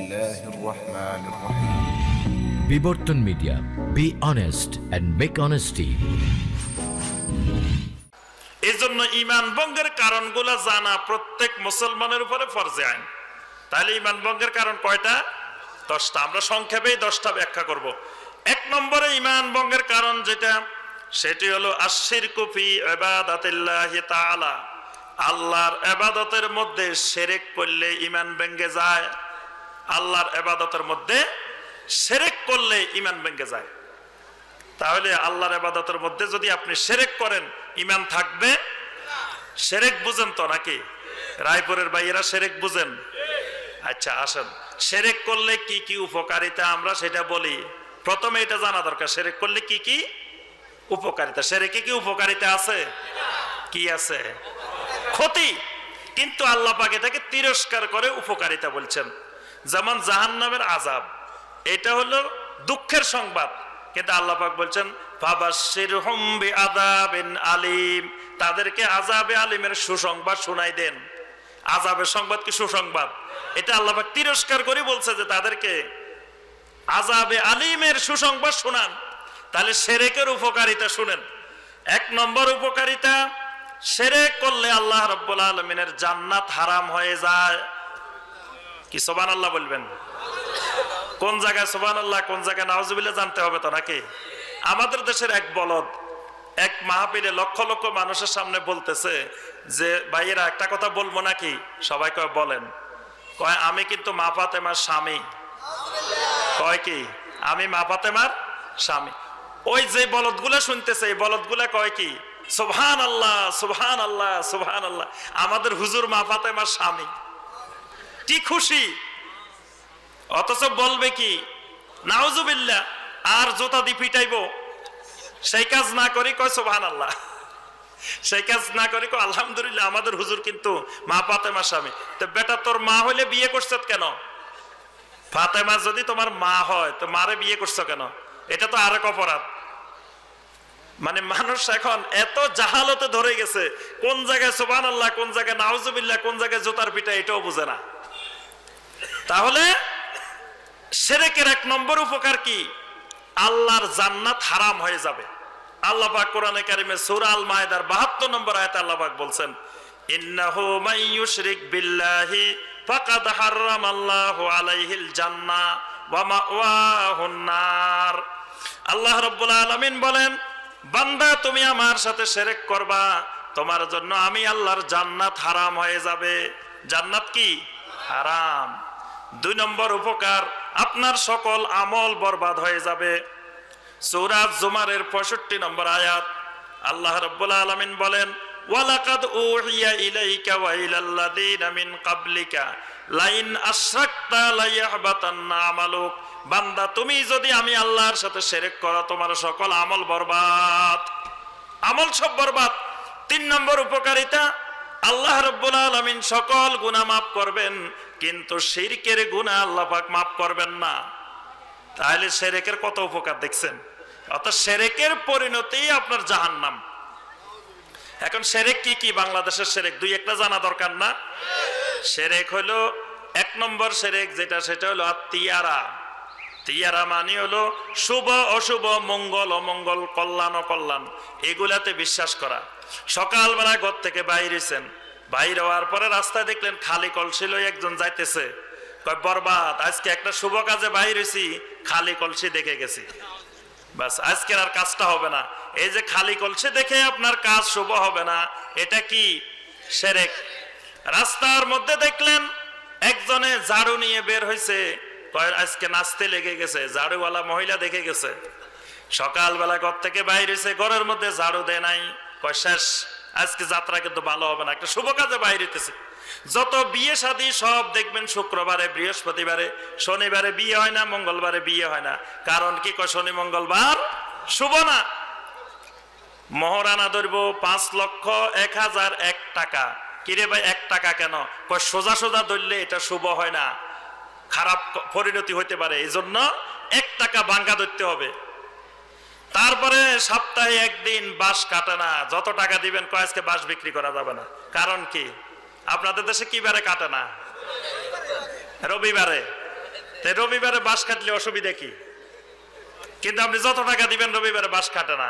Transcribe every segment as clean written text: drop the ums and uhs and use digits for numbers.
বিসমিল্লাহির রহমানির রহিম। বিবর্তন media, be honest and make honesty. এজন্য ঈমান ভঙ্গের কারণগুলো জানা প্রত্যেক মুসলমানের উপরে ফরজে আইন। তাহলে ঈমান ভঙ্গের কারণ কয়টা? 10টা। আমরা সংক্ষেপেই 10টা ব্যাখ্যা করব। 1 নম্বরে ঈমান ভঙ্গের কারণ যেটা, সেটি হলো আশশিরকু ফি ইবাদাতিল্লাহি তাআলা। আল্লাহর ইবাদতের মধ্যে শিরক করলে ঈমান ভেঙে যায়। আল্লাহর ইবাদতের মধ্যে শিরক করলে ঈমান ভেঙে যায়। তাহলে আল্লাহর ইবাদতের মধ্যে যদি আপনি শিরক করেন, ঈমান থাকবে? শিরক বুঝেন তো নাকি? রায়পুরের ভাইয়েরা শিরক বুঝেন? আচ্ছা আসেন, শিরক করলে কি কি উপকারিতা আমরা সেটা বলি। প্রথমে এটা জানা দরকার, শিরক করলে কি কি উপকারিতা। শিরকে কি উপকারিতা আছে? কি আছে? ক্ষতি। কিন্তু আল্লাহ পাক এটাকে তিরস্কার করে উপকারিতা বলছেন। যেমন জাহান্নামের আযাব, এটা হলো দুঃখের সংবাদ, কিন্তু আল্লাহ পাক বলছেন ফাবাশশিরহুম বিআযাবিন আলীম, তাদেরকে আযাবে আলীমের সুসংবাদ শোনাই দেন। আযাবের সংবাদ কি সুসংবাদ? এটা আল্লাহ পাক তিরস্কার করে বলছে যে তাদেরকে আযাবে আলীমের সুসংবাদ শোনান। তাহলে শিরকের উপকারিতা শুনেন। 1 নম্বর উপকারিতা, শিরক করলে আল্লাহ রাব্বুল আলামিনের জান্নাত হারাম হয়ে যায়। কি সুবহানাল্লাহ বলবেন? কোন জায়গায় সুবহানাল্লাহ, কোন জায়গায় নাউজুবিল্লাহ জানতে হবে তো নাকি? আমাদের দেশের এক বলদ এক মাহফিলে লক্ষ লক্ষ মানুষের সামনে বলতেছে যে ভাইয়েরা একটা কথা বলবো নাকি? সবাই কয় বলেন। কয় আমি কিন্তু মা ফাতেমার স্বামী। কয় কি আমি মা ফাতেমার স্বামী? ওই যে বলদগুলা শুনতেছে, এই বলদগুলা কয় কি সুবহানাল্লাহ সুবহানাল্লাহ সুবহানাল্লাহ, আমাদের হুজুর মা ফাতেমার স্বামী। কি খুশি! অথচ বলবে কি নাউজুবিল্লাহ, আর জোতা দি পিটাইবো। সেই কাজ না করি কয় সুবহানাল্লাহ, সেই কাজ না করি কয় আলহামদুলিল্লাহ, আমাদের হুজুর কিন্তু মা ফাতেমার স্বামী। তো বেটা, তোর মা হইলে বিয়ে করছ কেন? ফাতেমা যদি তোমার মা হয় তো মারে বিয়ে করছো কেন? এটা তো আরেক অপরাধ। মানে মানুষ এখন এত জাহালতে ধরে গেছে, কোন জায়গায় সুবহানাল্লাহ, কোন জায়গায় নাউজুবিল্লাহ, কোন জায়গায় জোতার পিটা, এটাও বুঝে না। তাহলে শিরকের 1 নম্বর উপকার কি? আল্লাহর জান্নাত হারাম হয়ে যাবে। আল্লাহ পাক কোরআনে কারিমে সূরা আল মায়েদার 72 নম্বর আয়াতে আল্লাহ পাক বলছেন ইন্নাহু মান ইউশরিক বিল্লাহি ফাকাদ হারামাল্লাহু আলাইহিল জান্নাহ ওয়া মাওয়াহুন নার। আল্লাহ রাব্বুল আলামিন বলেন, বান্দা তুমি আমার সাথে শিরক করবা, তোমার জন্য আমি আল্লাহর জান্নাত হারাম হয়ে যাবে। জান্নাত কি? হারাম। 2 নম্বর উপকার, আপনার সকল আমল বরবাদ হয়ে যাবে। সূরা জুমারের 65 নম্বর আয়াত আল্লাহ রাব্বুল আলামিন বলেন ওয়ালাকাদ উহিয়া ইলাইকা ওয়া ইলাল্লাযিনা মিন ক্বাবলিকা লাইন আশরাকতা লায়াহবাতান্না আমালুক। বান্দা তুমি যদি আমি আল্লাহর সাথে শিরক করো, তোমার সকল আমল বরবাদ, আমল সব বরবাদ। 3 নম্বর উপকারিতা, আল্লাহ রাব্বুল আলামিন সকল গুনাহ মাফ করবেন, কিন্তু শিরকের গুনাহ আল্লাহ পাক মাফ করবেন না। তাহলে শিরকের কত উপকার দেখছেন? অর্থাৎ শিরকের পরিণতি আপনার জাহান্নাম। এখন শিরক কি কি? বাংলাদেশের শিরক 2-1টা জানা দরকার না? শিরক হলো 1 নম্বর শিরক যেটা, সেটা হলো আত্মিয়ারা। তিয়ারা মানে হলো শুভ অশুভ, মঙ্গল অমঙ্গল, কল্যাণ অকল্যাণ, এগুলাতে বিশ্বাস করা। সকালবেলা ঘর থেকে বাইর হইছেন, বাইর হওয়ার পরে রাস্তায় দেখলেন খালি কলসি লই একজন যাইতেছে। কয় বরবাদ, আজকে একটা শুভ কাজে বাইর হইছি, খালি কলসি দেখে গেছি, বাস আজকের আর কাজটা হবে না। এই যে খালি কলসি দেখে আপনার কাজ শুভ হবে না, এটা কি? শিরক। রাস্তার মধ্যে দেখলেন একজনে ঝাড়ু নিয়ে বের হইছে, কয় আজকে নাচতে লেগে গেছে, ঝাড়ুওয়ালা মহিলা দেখে গেছে। সকালবেলা ঘর থেকে বাইর হইছে, ঘরের মধ্যে ঝাড়ু দেয় নাই, কয় শেষ, আজকে যাত্রা কিন্তু ভালো হবে না, একটা শুভ কাজে বাইর হইতেছে। যত বিয়ে শাদী সব দেখবেন শুক্রবারে, বৃহস্পতিবারে, শনিবারে বিয়ে হয় না, মঙ্গলবারে বিয়ে হয় না। কারণ কি? কয় শনি মঙ্গলবার শুভ না। মহারানা ধরব 5,01,001 টাকা। কিরে ভাই 1 টাকা কেন? কয় সোজা সোজা ধরলে এটা শুভ হয় না, খারাপ পরিণতি হইতে পারে, এই জন্য 1 টাকা ভাঙ্গা ধরতে হবে। তারপরে সপ্তাহে 1 দিন বাঁশ কাটে না, যত টাকা দিবেন কয় আজকে বাঁশ বিক্রি করা যাবে না। কারণ কি? আপনাদের দেশে কি বারে কাটে না? রবিবারে। তাই রবিবারে বাঁশ কাটলে অসুবিধা কি? কিন্তু আপনি যত টাকা দিবেন রবিবারে বাঁশ কাটে না।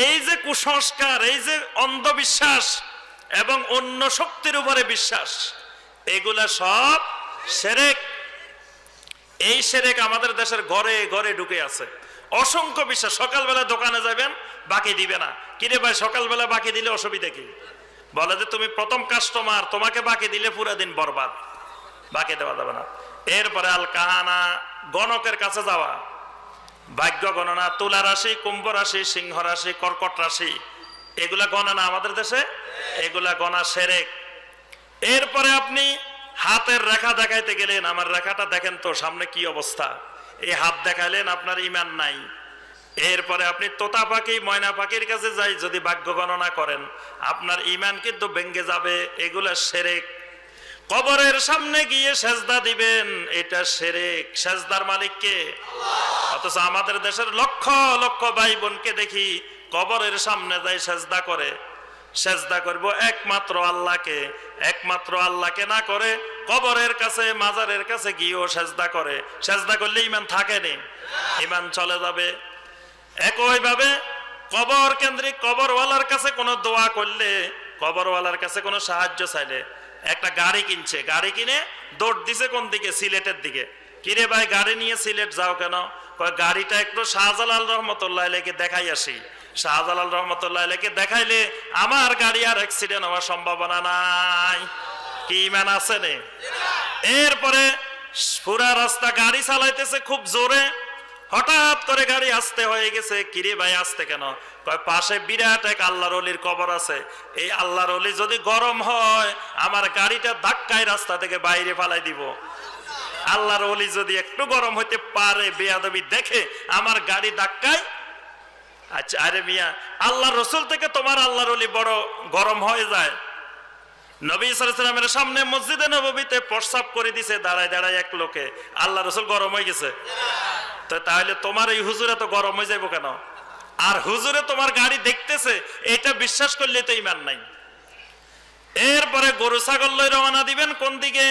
এই যে কুসংস্কার, এই যে অন্ধবিশ্বাস এবং অন্য শক্তির উপরে বিশ্বাস, এগুলা সব শিরক। এই শিরক আমাদের দেশের ঘরে ঘরে ঢুকে আছে। অসংখ্য বিশ্বাস। সকালবেলা দোকানে যাবেন, বাকি দিবে না। কিরে ভাই, সকালবেলা বাকি দিলে অসুবিধা কি? বলে যে তুমি প্রথম কাস্টমার, তোমাকে বাকি দিলে পুরো দিন বরবাদ, বাকি দেওয়া যাবে না। এরপরে আল কাহানা, গণকের কাছে যাওয়া, ভাগ্য গণনা, তুলা রাশি, কুম্ভ রাশি, সিংহ রাশি, কর্কট রাশি, এগুলা গণনা আমাদের দেশে, এগুলা গণা শিরক। এরপরে আপনি হাতের রেখা দেখাইতে গেলেন, আমার রেখাটা দেখেন তো সামনে কি অবস্থা, এই হাত দেখাইলেন, আপনার ঈমান নাই। এরপরে আপনি তোতা পাখি, ময়না পাখির কাছে যাই যদি ভাগ্য গণনা করেন, আপনার ঈমান কিন্তু ভেঙে যাবে। এগুলা শিরক। কবরের সামনে গিয়ে সেজদা দিবেন, এটা শিরক। সেজদার মালিক কে? অথচ আমাদের দেশের লক্ষ লক্ষ ভাই বোনকে দেখি কবরের সামনে যাই সেজদা করে। সেজদা করব একমাত্র আল্লাহকে, একমাত্র আল্লাহকে না করে কবরের কাছে, মাজারের কাছে গিয়েও সেজদা করে। সেজদা করলে ঈমান থাকেনি, ঈমান চলে যাবে। একইভাবে কবর কেন্দ্রিক, কবরওয়ালার কাছে কোনো দোয়া করলে, কবরওয়ালার কাছে কোনো সাহায্য চাইলে, একটা গাড়ি কিনছে, গাড়ি কিনে দৌড় দিছে কোন দিকে? সিলেটের দিকে। কিরে ভাই, গাড়ি নিয়ে সিলেট যাও কেন? গাড়িটা একটু শাহজালাল রহমতুল্লাহ আলাইহিকে দেখাই আসি। শাহজালাল রহমতুল্লাহ আলাইহিকে দেখাইলে আমার গাড়ি আর অ্যাক্সিডেন্ট হওয়ার সম্ভাবনা নাই। কি ঈমান আছে নে? এরপরে পুরা রাস্তা গাড়ি চালাইতেছে খুব জোরে, হঠাৎ করে গাড়ি আস্তে হয়ে গেছে। কিরে ভাই, আস্তে কেন? কয় পাশে বিরাট এক আল্লাহর ওলির কবর আছে, এই আল্লাহর ওলি যদি গরম হয় আমার গাড়িটা ধাক্কায় রাস্তা থেকে বাইরে ফালাই দিব। আল্লাহর ওলি যদি একটু গরম হইতে পারে, বেয়াদবি দেখে আমার গাড়ি ধাক্কায়। আচ্ছা, আরে মিয়া, আল্লাহ রসুল থেকে তোমার আল্লাহর ওলি বড় গরম হয়ে যায়? নবী সাল্লাল্লাহু আলাইহি ওয়াসাল্লামের সামনে মসজিদে নববীতে প্রস্রাব করে দিছে দাঁড়ায় দাঁড়ায় এক লোকে, আল্লাহ রসুল গরম হয়ে গেছে? তো তাহলে তোমার এই হুজুরে তো গরম হয়ে যাবো কেন? আর হুজুরে তোমার গাড়ি দেখতেছে, এটা বিশ্বাস করলে তো ঈমান নাই। এরপরে গরু ছাগল লই রওনা দিবেন কোন দিকে?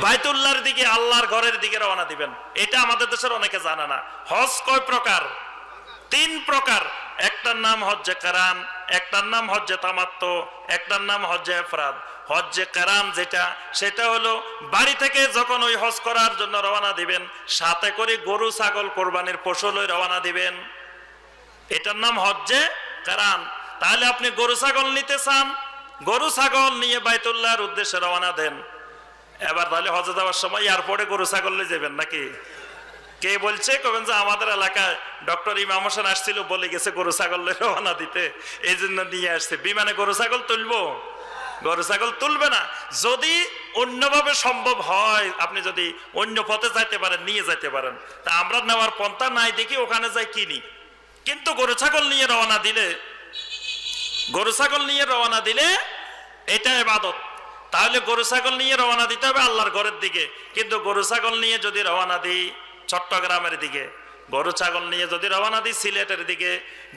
বাইতুল্লাহর দিকে, আল্লাহর ঘরের দিকে রওনা দিবেন। এটা আমাদের দেশের অনেকে জানে না। হজ কয় প্রকার? 3 প্রকার। একটার নাম হজ্জে কারান, একটার নাম হজ্জে তামাত্তু, একটার নাম হজ্জে ইফরাদ। হজ্জে কারান যেটা, সেটা হলো বাড়ি থেকে যখন ওই হজ করার জন্য রওনা দিবেন, সাথে করে গরু ছাগল কোরবানির পশু লই রওনা দিবেন, এটার নাম হজ্জে কারান। তাহলে আপনি গরু ছাগল নিতে চান, গরু ছাগল নিয়ে বাইতুল্লাহর উদ্দেশ্যে রওনা দেন। এবার তাহলে হজে যাওয়ার সময় এয়ারপোর্টে গরু ছাগল নিয়ে যাবেন নাকি? কে বলছে? কবেন যে আমাদের এলাকায় ডক্টর ইমাম হোসেন আসছিল, বলে গেছে গরু ছাগল রওনা দিতে, এই জন্য নিয়ে আসছে। বিমানে গরু ছাগল তুলবো? গরু ছাগল তুলবে না। যদি অন্যভাবে সম্ভব হয়, আপনি যদি অন্য পথে যাইতে পারেন, নিয়ে যাইতে পারেন। তা আমরা নেওয়ার পন্থা নাই দেখি ওখানে যাই কিনি। কিন্তু গরু ছাগল নিয়ে রওনা দিলে, গরু ছাগল নিয়ে রওনা দিলে এটা ইবাদত। তাহলে গরু ছাগল নিয়ে রওনা দিতে হবে আল্লাহর ঘরের দিকে। কিন্তু গরু ছাগল নিয়ে যদি রওনা দিই চট্টগ্রামের দিকে, গরু ছাগল নিয়ে যদি রওনা দিই সিলেটের দিকে,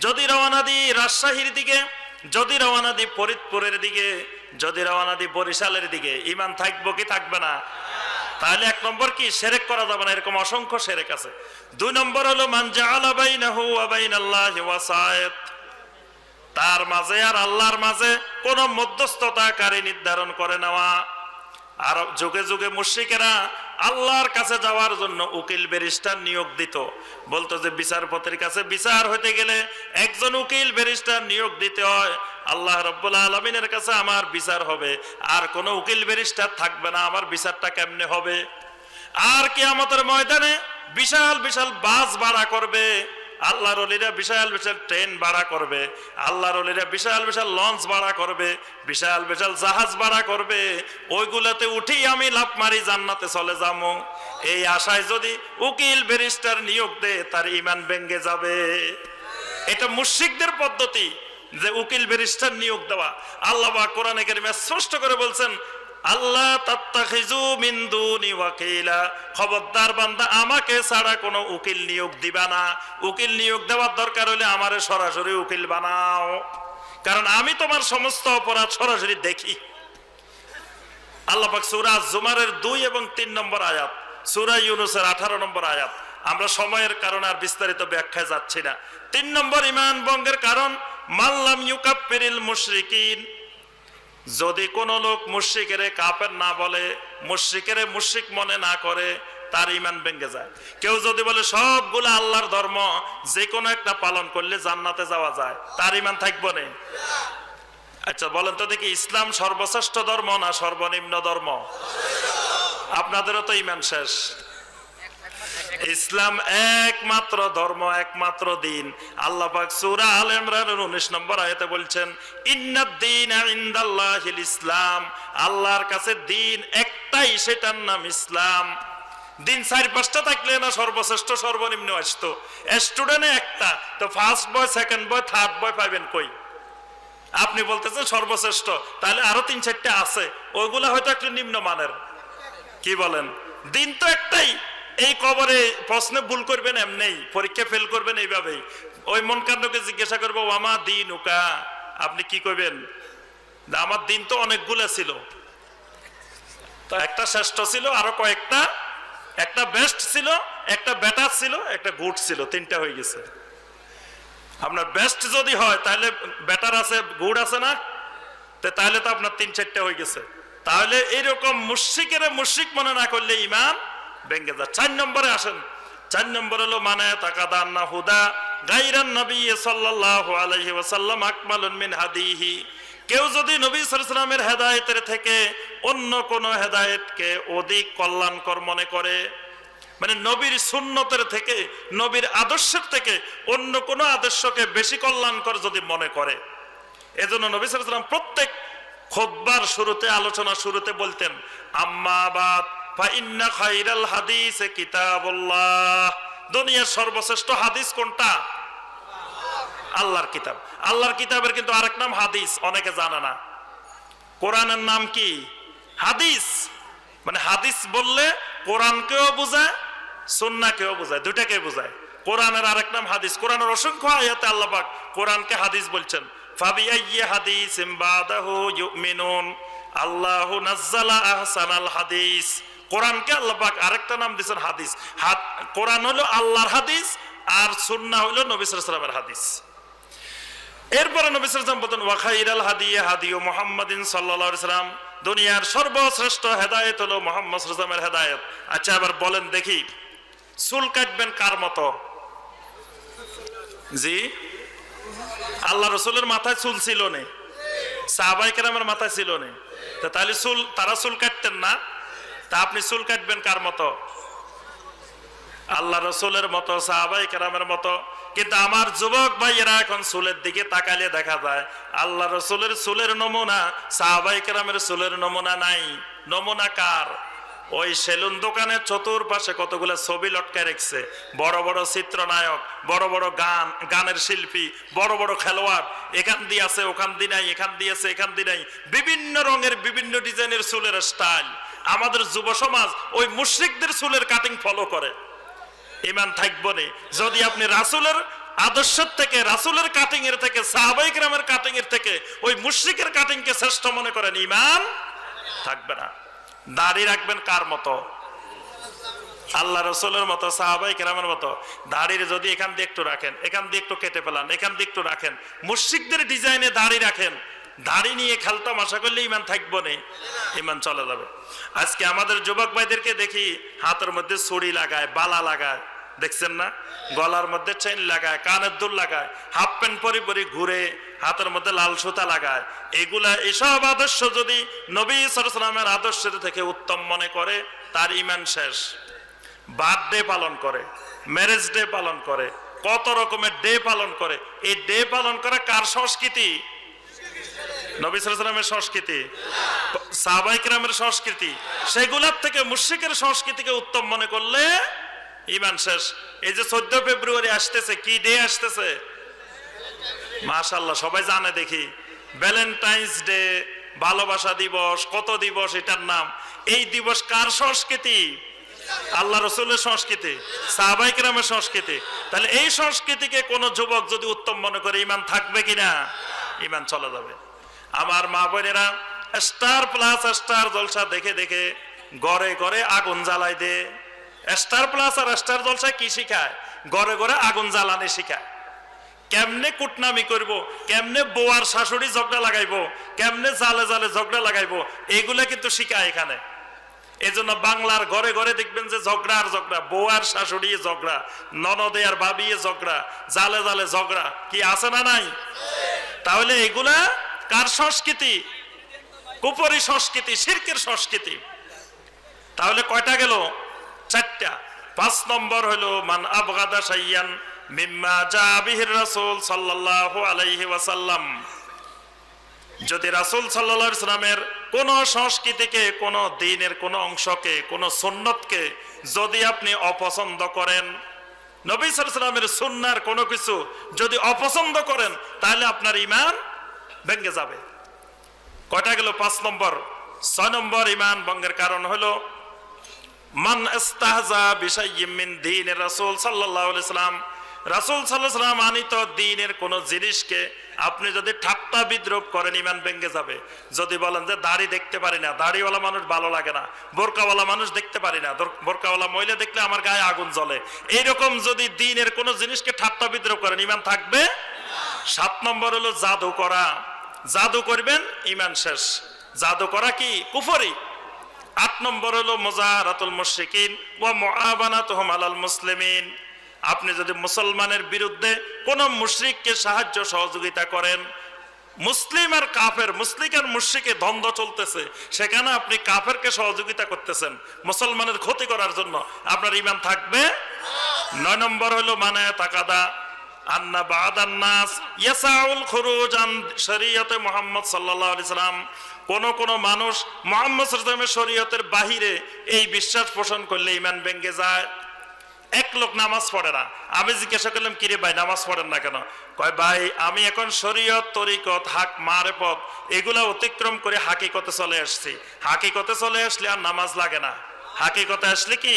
যদি রওনা দিই রাজশাহীর দিকে, যদি রওনা দিই ফরিদপুরের দিকে, যদি রওনা দিই বরিশালের দিকে, ঈমান থাকবো কি থাকবে না? তাহলে 1 নম্বর কি? শিরক করা যাবে না। এরকম অসংখ্য শিরক আছে। 2 নম্বর হলো মান জাআলা বাইনাহু ওয়া বাইনাল্লাহি ওয়াসায়েত, তার মাঝে আর আল্লাহর মাঝে কোন মধ্যস্থতাকারী নির্ধারণ করে নেওয়া। আর যুগে যুগে মুশরিকেরা আল্লাহর কাছে যাওয়ার জন্য উকিল ব্যারিস্টার নিয়োগ দিত। বলতো যে বিচারপতির কাছে বিচার হইতে গেলে একজন উকিল ব্যারিস্টার নিয়োগ দিতে হয়। আল্লাহ রাব্বুল আলামিনের কাছে আমার বিচার হবে, আর কোন উকিল ব্যারিস্টার থাকবে না, আমার বিচারটা কেমনে হবে? আর কিয়ামতের ময়দানে বিশাল বিশাল বাস ভাড়া করবে, আল্লাহর ওলিরা বিশাল বিশাল ট্রেন ভাড়া করবে, আল্লাহর ওলিরা বিশাল বিশাল লঞ্চ ভাড়া করবে, বিশাল বিশাল জাহাজ ভাড়া করবে। ওইগুলাতে উঠেই আমি লাফ মারি জান্নাতে চলে যাবো। এই আশায় যদি উকিল ব্যারিস্টার নিয়োগ দেয়, তার ঈমান ভেঙে যাবে। এটা মুশরিকদের পদ্ধতি, যে উকিল ব্যারিস্টার নিয়োগ দেওয়া। আল্লাহ পাক কোরআনে কারিমে স্পষ্ট করে বলছেন, আল্লাহ তাত্তাখিজু মিন দুনি ওয়াকিলা, খবরদার বান্দা আমাকে ছাড়া কোনো উকিল নিয়োগ দিবা না। উকিল নিয়োগ দেওয়ার দরকার হলে আমারে সরাসরি উকিল বানাও, কারণ আমি তোমার সমস্ত অপরাধ সরাসরি দেখি। আল্লাহ পাক সূরা জুমারের 2 এবং 3 নম্বর আয়াত, সূরা ইউনূসের 18 নম্বর আয়াত। আমরা সময়ের কারণে আর বিস্তারিত ব্যাখ্যায় যাচ্ছি না। 3 নম্বর ঈমান ভঙ্গের কারণ মাল্লাম ইউকাফিরিল মুশরিকিন, যদি কোন লোক মুশরিকেরে কাফের না বলে, মুশরিকেরে মুশরিক মনে না করে, তার ঈমান ভেঙে যায়। কেউ যদি বলে সবগুলো আল্লাহর ধর্ম, যে কোনো একটা পালন করলে জান্নাতে যাওয়া যায়, তার ঈমান থাকবে না। আচ্ছা বলেন তো দেখি, ইসলাম সর্বশ্রেষ্ঠ ধর্ম না সর্বনিম্ন ধর্ম? আপনাদেরও তো ঈমান শেষ। ইসলাম একমাত্র ধর্ম, একমাত্র দিন। আল্লাহ পাক সূরা আল ইমরানের 19 নম্বর আয়াতে বলছেন, ইন্নাদ-দীনা ইনদাল্লাহিল ইসলাম, আল্লাহর কাছে দিন একটাই, সেটার নাম ইসলাম। দিন 4-5টা থাকলে না সর্বশ্রেষ্ঠ সর্বনিম্ন আসতো। স্টুডেন্টে একটা, তো first boy, second boy, third বয় পাইবেন কই? আপনি বলতেছেন সর্বশ্রেষ্ঠ, তাহলে আরো 3-4টা আছে, ওইগুলা হয়তো একটু নিম্নমানের। কি বলেন? দিন তো একটাই। এই কবরে প্রশ্নে ভুল করবেন এমনি, পরীক্ষা ফেল করবেন এইভাবেই। ওই মনকাণ্ডকে জিজ্ঞাসা করবো ওয়ামা দীনুকা, আপনি কি করবেন? আমার দিন তো অনেকগুলো ছিল, তো একটা শ্রেষ্ঠ ছিল, আরো কয়েকটা, একটা বেস্ট ছিল, একটা বেটার ছিল, একটা গুড ছিল, 3টা হয়ে গেছে। আপনার বেস্ট যদি হয় তাহলে বেটার আছে, গুড আছে না? তাহলে তো আপনার 3-4টা হয়ে গেছে। তাহলে এইরকম মুশরিকের মুশরিক মনে না করলে ঈমান ভেঙে যায়। 4 নম্বরে আসেন। 4 নম্বর হলো মানে তাকাদান্না হুদা গায়রান নবী সাল্লাল্লাহু আলাইহি ওয়াসাল্লাম আকমালুন মিন হাদিহি, কেউ যদি নবী সাল্লাল্লাহু আলাইহি ওয়াসাল্লামের হেদায়েতের থেকে অন্য কোন হেদায়েতকে অধিক কল্যাণকর মনে করে, মানে নবীর সুন্নতের থেকে, নবীর আদর্শের থেকে অন্য কোন আদর্শকে বেশি কল্যাণকর যদি মনে করে, এজন্য নবী সাল্লাল্লাহু আলাইহি ওয়াসাল্লাম প্রত্যেক খুতবার শুরুতে, আলোচনা শুরুতে বলতেন, আম্মা বাদ ফাইন্না খায়রাল হাদিস কিতাবুল্লাহ, দুনিয়ার সর্বশ্রেষ্ঠ হাদিস কোনটা? আল্লাহর কিতাব। আল্লাহর কিতাবের কিন্তু আরেক নাম হাদিস, অনেকে জানে না। কোরআনের নাম কি? হাদিস। মানে হাদিস বললে কোরআনকেও বোঝায়, সুন্নাহকেও বোঝায়, দুটাকে বোঝায়। কোরআনের আরেক নাম হাদিস। কোরআনের অসংখ্য আয়াতে আল্লাহ পাক কোরআনকে হাদিস বলছেন। ফাবিআইয়ি হাদিসিম বাদাহু ইউমিনুন, আল্লাহু নাজ্জালা আহসানাল হাদিস। কোরআনকে আল্লাহ পাক আরেকটা নাম দিয়েছেন হাদিস। কোরআন হলো আল্লাহর হাদিস, আর সুন্নাহ হলো নবী সাল্লাল্লাহু আলাইহি ওয়াসাল্লামের হাদিস। এরপরে নবী সাল্লাল্লাহু আলাইহি ওয়াসাল্লাম বলেন, ওয়া খায়রাল হাদিয়ি হাদিয়ু মুহাম্মাদিন সাল্লাল্লাহু আলাইহি ওয়াসাল্লাম, দুনিয়ার সর্বশ্রেষ্ঠ হেদায়েত হলো মুহাম্মদ সাল্লাল্লাহু আলাইহি ওয়াসাল্লামের হেদায়েত। আচ্ছা এবার বলেন দেখি, চুল কাটবেন কার মতো? জি, আল্লাহ রাসূলের মাথায় চুল ছিল না, সাহাবায়ে কেরামের মাথায় ছিল না, তাহলে চুল, তারা চুল কাটতেন না, তা আপনি চুল কাটবেন কার মতো? আল্লাহ রাসূলের মতো, সাহাবায়ে কেরামের মতো। কিন্তু আমার যুবক ভাইয়েরা এখন চুলের দিকে তাকালে দেখা যায় আল্লাহ রাসূলের চুলের নমুনা, সাহাবায়ে কেরামের চুলের নমুনা নাই। নমুনা কার? ওই সেলুন দোকানের চতুর্পাশে কতগুলো ছবি লটকায় রেখেছে, বড় বড় চিত্রনায়ক, বড় বড় গানের শিল্পী, বড় বড় খেলোয়াড়, এখান দিয়ে আছে, ওখান দিয়ে নাই, এখান দিয়ে আছে, এখান দিয়ে নাই, বিভিন্ন রঙের বিভিন্ন ডিজাইনের চুলের স্টাইল। আমাদের যুব সমাজ ওই মুশরিকদের চুলের কাটিং ফলো করে। ঈমান থাকবে না যদি আপনি রাসূলের আদর্শের থেকে, রাসূলের কাটিং এর থেকে, সাহাবায়ে কেরামের কাটিং এর থেকে ওই মুশরিকের কাটিং কে শ্রেষ্ঠ মনে করেন, ঈমান থাকবে না। দাড়ি রাখবেন কার মতো? আল্লাহ রাসূলের মতো, সাহাবায়ে কেরামের মতো। দাড়ির যদি এখান দিয়ে একটু রাখেন, এখান দিয়ে একটু কেটে ফেলান, এখান দিয়ে একটু রাখেন, মুশরিকদের ডিজাইনে দাড়ি রাখেন, দাড়ি নিয়ে খেলতামাশা করলে ঈমান থাকবে না, ঈমান চলে যাবে। আজকে আমাদের যুবক ভাইদেরকে দেখি হাতের মধ্যে ছুরি লাগায়, বালা লাগায়, দেখছেন না? গলার মধ্যে চেইন লাগায়, কানের দুল লাগায়, হাফ প্যান্ট পরি পরি ঘুরে, হাতের মধ্যে লাল সুতা লাগায়। এগুলা, এসব আদর্শ যদি নবী সাল্লাল্লাহু আলাইহি ওয়াসাল্লামের আদর্শের থেকে উত্তম মনে করে, তার ঈমান শেষ। বার্থডে পালন করে, ম্যারেজ ডে পালন করে, কত রকমের ডে পালন করে। এই ডে পালন করা কার সংস্কৃতি? নবী সাল্লাল্লাহু আলাইহি ওয়াসাল্লামের সংস্কৃতি, সাহাবায়ে কেরামের সংস্কৃতি। সেগুলোর থেকে মুশরিকের সংস্কৃতিকে উত্তম মনে করলে ঈমান শেষ। এই যে 14 ফেব্রুয়ারি আসতেছে, কি ডে আসতেছে? মাশাআল্লাহ, সবাই জানে দেখি, ভ্যালেন্টাইন্স ডে, ভালোবাসা দিবস, কত দিবস এটার নাম। এই দিবস কার সংস্কৃতি? আল্লাহ রাসূলের সংস্কৃতি, সাহাবায়ে কেরামের সংস্কৃতি। তাহলে এই সংস্কৃতিকে কোন যুবক যদি উত্তম মনে করে, ঈমান থাকবে কিনা? ঈমান চলে যাবে। আমার মা বোনেরা, স্টার প্লাস স্টার জলসা দেখে দেখে ঘরে ঘরে আগুন জ্বালাই দে। স্টার প্লাস আর স্টার জলসা কি শিখায়? ঘরে ঘরে আগুন জ্বালানি শিখায়। কেমনে কুটনামি করব, কেমনে বউয়ার শাশুড়ি ঝগড়া লাগাইবো, কেমনে জালে জালে ঝগড়া লাগাইবো, এগুলা কিন্তু শিখায় এখানে। এই জন্য বাংলার ঘরে ঘরে দেখবেন যে ঝগড়া আর ঝগড়া, বউয়ার শাশুড়ি ঝগড়া, ননদে আর ভাবি ঝগড়া, জালে জালে ঝগড়া, কি আছে না নাই? তাহলে এগুলা কার সংস্কৃতি? কুফরি সংস্কৃতি, শিরকের সংস্কৃতি। তাহলে কয়টা গেল? 4টা। 5 নম্বর হলো মান আবগাদা শাইয়ান মিম্মা জা বিহির রাসূল সাল্লাল্লাহু আলাইহি ওয়াসাল্লাম। যদি রাসূল সাল্লাল্লাহু আলাইহি ওয়াসাল্লামের কোন সংস্কৃতিকে, কোন দ্বীনের কোন অংশকে, কোন সুন্নতকে যদি আপনি অপছন্দ করেন, নবী সাল্লাল্লাহু আলাইহি ওয়াসাল্লামের সুন্নাহর কোনো কিছু যদি অপছন্দ করেন, তাহলে আপনার ঈমান ভেঙে যাবে। কয়টা গেল? 5 নম্বর। 6 নম্বর ঈমান ভঙ্গের কারণ হলো মান ইস্তাহজা বিশাইয়্যিম মিন দীনির রাসূল সাল্লাল্লাহু আলাইহি ওয়াসাল্লাম। রাসূল সাল্লাল্লাহু আলাইহি ওয়াসাল্লাম আনিত দ্বীনের কোন জিনিসকে আপনি যদি ঠাট্টা বিদ্রূপ করেন, ঈমান ভেঙে যাবে। যদি বলেন যে দাড়ি দেখতে পারি না, দাড়িওয়ালা মানুষ ভালো লাগে না, বোরকাওয়ালা মানুষ দেখতে পারি না, বোরকাওয়ালা মহিলা দেখলে আমার গায়ে আগুন জ্বলে, এইরকম যদি দ্বীনের কোন জিনিসকে ঠাট্টা বিদ্রূপ করেন, ঈমান থাকবে? 7 নম্বর হলো জাদু করা। জাদু করবেন, ঈমান শেষ। জাদু করা কি? কুফরি। 8 নম্বর হলো মুজাহারাতুল মুশরিকিন ওয়া মুআবানাতুহুম আলাল মুসলিমিন। আপনি যদি মুসলমানের বিরুদ্ধে কোন মুশরিককে সাহায্য সহযোগিতা করেন, মুসলিম আর কাফের, মুশরিক আর মুশরিকে দ্বন্দ্ব চলতেছে, সেখানে আপনি কাফেরকে সহযোগিতা করতেছেন মুসলমানের ক্ষতি করার জন্য, আপনার ঈমান থাকবে? 9 নম্বর হলো মানে তাকাদা আন্না বাদান নাস ইয়াসাউল খুরুজ আন শরীয়তে মুহাম্মদ সাল্লাল্লাহু আলাইহি সাল্লাম। কোন কোন মানুষ মুহাম্মদ সাল্লাল্লাহু আলাইহি ওয়াসাল্লামের শরীয়তের বাহিরে এই বিশ্বাস পোষণ করলে ঈমান ভেঙে যায়। এক লোক নামাজ পড়ে না, আমি জিজ্ঞাসা করলাম কিরে ভাই নামাজ পড়েন না কেন? কয় ভাই আমি এখন শরীয়ত, তরিকত, হক, মারেফত এগুলা অতিক্রম করে হাকিকতে চলে আসছি। হাকিকতে চলে আসলে আর নামাজ লাগে না। হাকিকতে আসলে কি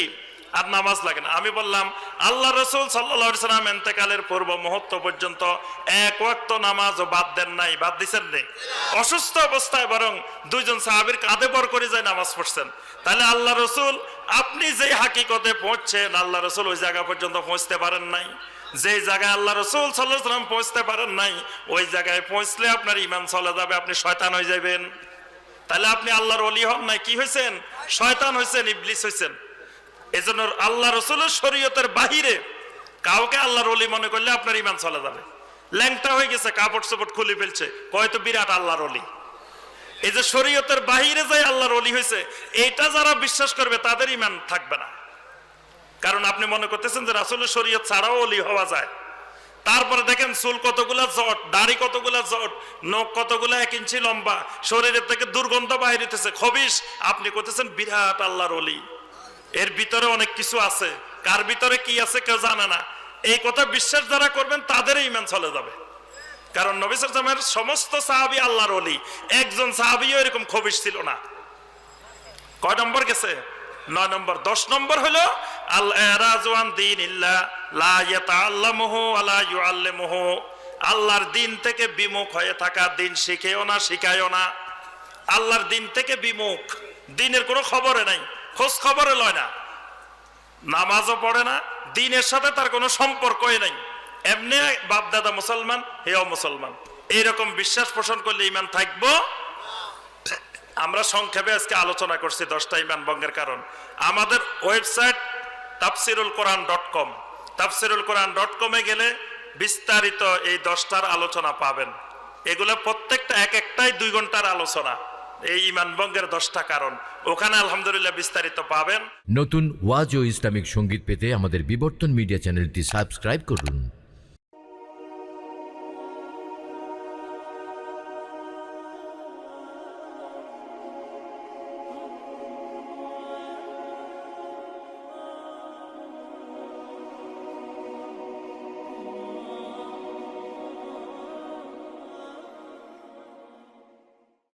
আর নামাজ লাগে না। আমি বললাম আল্লাহ রাসূল সাল্লাল্লাহু আলাইহি ওয়াসাল্লাম ইন্তেকালের পূর্ব মুহূর্ত পর্যন্ত এক ওয়াক্ত নামাজও বাদ দেন নাই, বাদ দিছেন নি? অসুস্থ অবস্থায় বরং 2 জন সাহাবীর কাঁধে ভর করে যায় নামাজ পড়ছেন। তাহলে আল্লাহ রাসূল আপনি যে হাকিকতে পৌঁছছেন, আল্লাহ রাসূল ওই জায়গা পর্যন্ত পৌঁছতে পারেন নাই। যে জায়গায় আল্লাহ রাসূল সাল্লাল্লাহু আলাইহি ওয়াসাল্লাম পৌঁছতে পারেন নাই, ওই জায়গায় পৌঁছলে আপনার ঈমান চলে যাবে, আপনি শয়তান হয়ে যাবেন। তাহলে আপনি আল্লাহর ওলি হন নাই, কি হয়েছেন? শয়তান হয়েছেন, ইবলিস হয়েছেন। এজন্য আল্লাহ রাসূলের শরীয়তের বাহিরে কাউকে আল্লাহর ওলি মনে করলে আপনার ঈমান চলে যাবে। ল্যাংটা হয়ে গেছে, কাপড় চোপড় খুলে ফেলছে, হয়তো বিরাট আল্লাহর ওলি। এই যে শরীয়তের বাহিরে যাই আল্লাহর ওলি হয়েছে, এইটা যারা বিশ্বাস করবে তাদের ঈমান থাকবে না। কারণ আপনি মনে করতেছেন যে রাসূলের শরীয়ত ছাড়াও ওলি হওয়া যায়। তারপরে দেখেন চুল কতগুলা জট, দাড়ি কতগুলা জট, নখ কতগুলা 1 ইঞ্চি লম্বা, শরীরের থেকে দুর্গন্ধ বাহির হইতেছে, খবিশ। আপনি করতেছেন বিরাট আল্লাহর ওলি। এর ভিতরে অনেক কিছু আছে, কার ভিতরে কি আছে কেউ জানে না। এই কথা বিশ্বাস যারা করবেন তাদের ঈমান চলে যাবে। কারণ নবী সাল্লাল্লাহু আলাইহি ওয়াসাল্লামের সমস্ত সাহাবী আল্লাহর ওলি, একজন সাহাবীও এরকম খবিশ ছিল না। কয় নম্বর গেছে? 9 নম্বর। 10 নম্বর হলো আল ইরাজু আন দীনিল্লাহ লা ইয়াতাআল্লামুহু ওয়া লা ইউআল্লিমুহু। আল্লাহর দিন থেকে বিমুখ হয়ে থাকা, দিন শিখেও না, শিখায়ও না। আল্লাহর দিন থেকে বিমুখ, দিনের কোনো খবরে নাই, খোঁজ খবরে লয় না, নামাজও পড়ে না, দিনের সাথে তার কোনো সম্পর্কই নাই, এমনি বাপ দাদা মুসলমান, হেও মুসলমান, এইরকম বিশ্বাস পোষণ করলে ঈমান থাকবো? আমরা সংক্ষেপে আজকে আলোচনা করছি 10টা ঈমান ভঙ্গের কারণ। আমাদের ওয়েবসাইট tafsirulquran.com, tafsirulquran.com-এ গেলে বিস্তারিত এই 10টার আলোচনা পাবেন। এগুলো প্রত্যেকটা একটাই 2 ঘন্টার আলোচনা, এই ঈমান ভঙ্গের 10টা কারণ। ওখানে আলহামদুলিল্লাহ বিস্তারিত পাবেন। নতুন ওয়াজ ও ইসলামিক সঙ্গীত পেতে আমাদের বিবর্তন মিডিয়া চ্যানেলটি সাবস্ক্রাইব করুন।